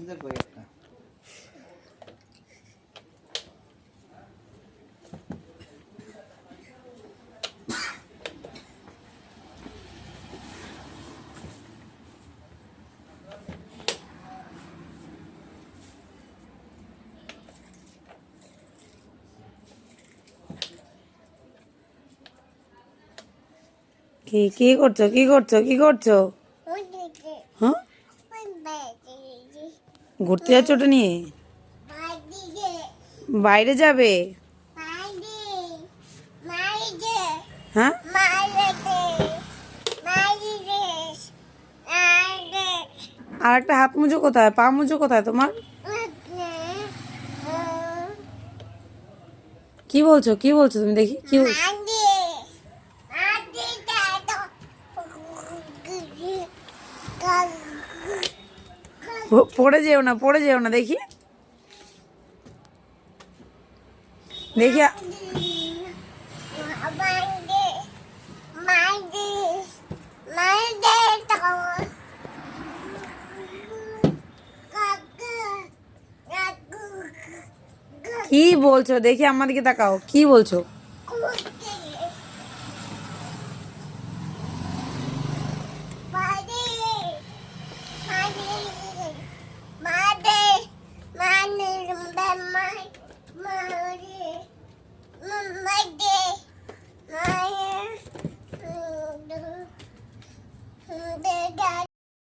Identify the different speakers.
Speaker 1: দেখো একটা
Speaker 2: কি করছো কি করছো কি করছো? হ্যাঁ, ঘুরতে যাচ্ছ ওটা নিয়ে? বাইরে যাবে? হ্যাঁ, আর একটা হাত মুজো কোথায়, পা মুজো কোথায় তোমার? কি বলছো কি বলছো তুমি, দেখি কি বলছো? পড়ে যেও না, পড়ে যেও না, দেখি দেখি। কি বলছো দেখি, আমার দিকে তাকাও, কি বলছো?